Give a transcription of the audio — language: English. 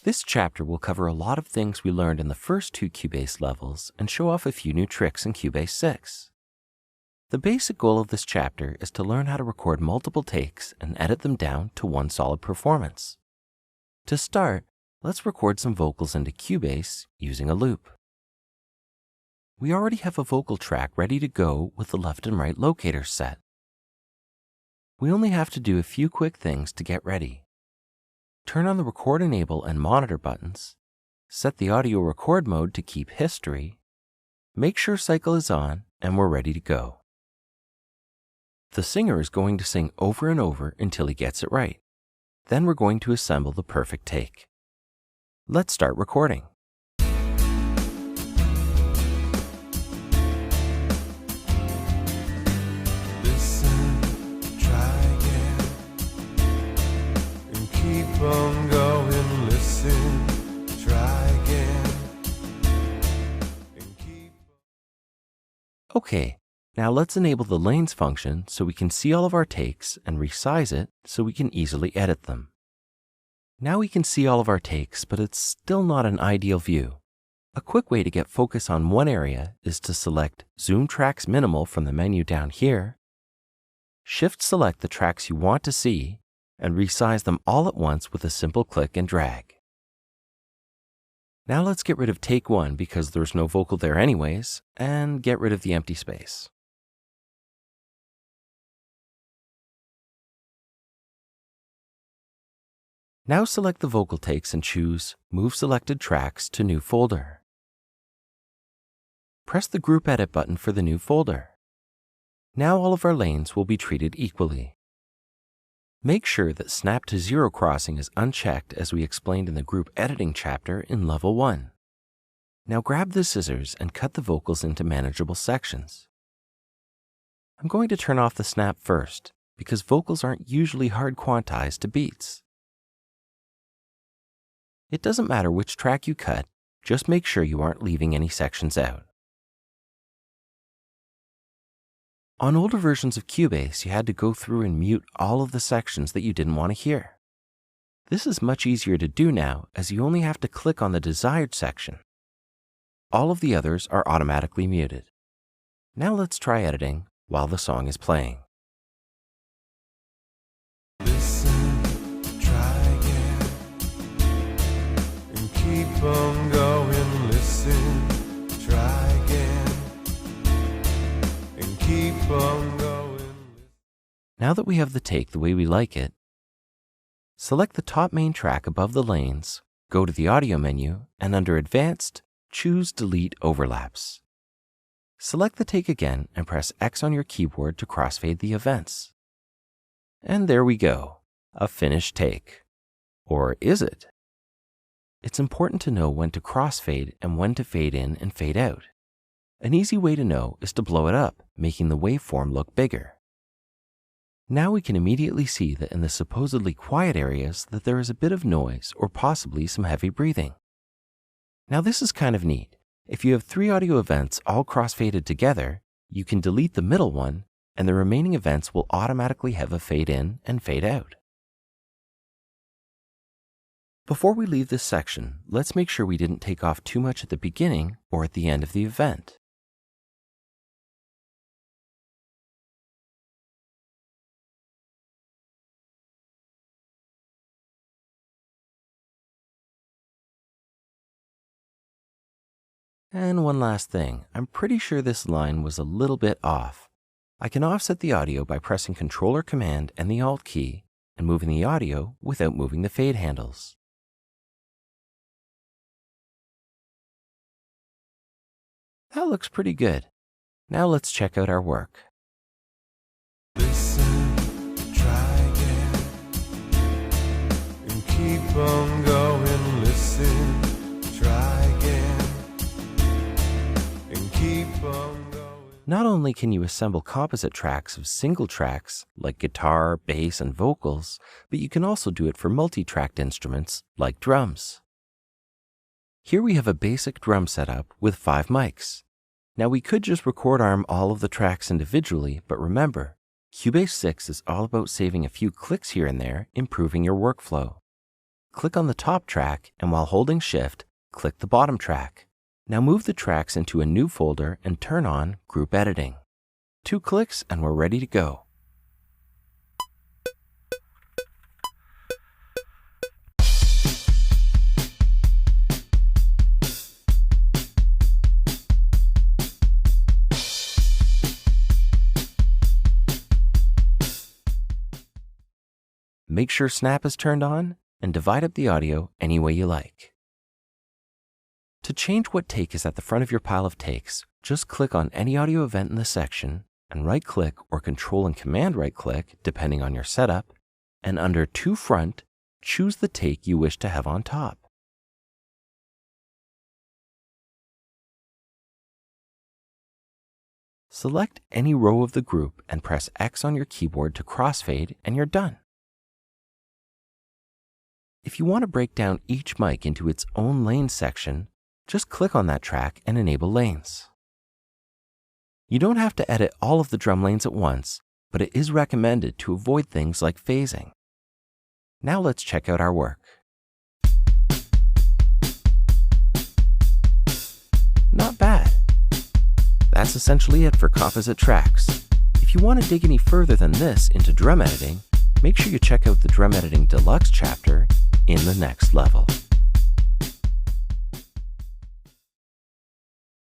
This chapter will cover a lot of things we learned in the first two Cubase levels and show off a few new tricks in Cubase 6. The basic goal of this chapter is to learn how to record multiple takes and edit them down to one solid performance. To start, let's record some vocals into Cubase using a loop. We already have a vocal track ready to go with the left and right locators set. We only have to do a few quick things to get ready. Turn on the Record Enable and Monitor buttons, set the audio record mode to keep history, make sure cycle is on, and we're ready to go. The singer is going to sing over and over until he gets it right. Then we're going to assemble the perfect take. Let's start recording. Keep on going, listen, try again. Okay, now let's enable the lanes function so we can see all of our takes and resize it so we can easily edit them. Now we can see all of our takes, but it's still not an ideal view. A quick way to get focus on one area is to select Zoom Tracks Minimal from the menu down here, Shift select the tracks you want to see, and resize them all at once with a simple click and drag. Now let's get rid of take 1 because there's no vocal there anyways, and get rid of the empty space. Now select the vocal takes and choose Move Selected Tracks to New Folder. Press the Group Edit button for the new folder. Now all of our lanes will be treated equally. Make sure that Snap to Zero Crossing is unchecked as we explained in the group editing chapter in Level 1. Now grab the scissors and cut the vocals into manageable sections. I'm going to turn off the snap first because vocals aren't usually hard quantized to beats. It doesn't matter which track you cut, just make sure you aren't leaving any sections out. On older versions of Cubase, you had to go through and mute all of the sections that you didn't want to hear. This is much easier to do now as you only have to click on the desired section. All of the others are automatically muted. Now let's try editing while the song is playing. Listen, try again, and keep on going, listen, try again. Keep on going. Now that we have the take the way we like it, select the top main track above the lanes, go to the Audio menu, and under Advanced, choose Delete Overlaps. Select the take again and press X on your keyboard to crossfade the events. And there we go, a finished take. Or is it? It's important to know when to crossfade and when to fade in and fade out. An easy way to know is to blow it up, making the waveform look bigger. Now we can immediately see that in the supposedly quiet areas that there is a bit of noise or possibly some heavy breathing. Now this is kind of neat. If you have 3 audio events all crossfaded together, you can delete the middle one and the remaining events will automatically have a fade in and fade out. Before we leave this section, let's make sure we didn't take off too much at the beginning or at the end of the event. And one last thing, I'm pretty sure this line was a little bit off. I can offset the audio by pressing Ctrl or Command and the Alt key and moving the audio without moving the fade handles. That looks pretty good. Now let's check out our work. Listen, try again, and keep on going, listen, try again, and keep on going. Not only can you assemble composite tracks of single tracks like guitar, bass, and vocals, but you can also do it for multi-tracked instruments like drums. Here we have a basic drum setup with 5 mics. Now we could just record arm all of the tracks individually, but remember, Cubase 6 is all about saving a few clicks here and there, improving your workflow. Click on the top track, and while holding Shift, click the bottom track. Now move the tracks into a new folder and turn on Group Editing. 2 clicks and we're ready to go. Make sure Snap is turned on and divide up the audio any way you like. To change what take is at the front of your pile of takes, just click on any audio event in the section and right-click or Control and Command right-click, depending on your setup, and under To Front, choose the take you wish to have on top. Select any row of the group and press X on your keyboard to crossfade, and you're done. If you want to break down each mic into its own lane section, just click on that track and enable lanes. You don't have to edit all of the drum lanes at once, but it is recommended to avoid things like phasing. Now let's check out our work. Not bad. That's essentially it for Composite Tracks. If you want to dig any further than this into drum editing, make sure you check out the Drum Editing Deluxe chapter in the next level.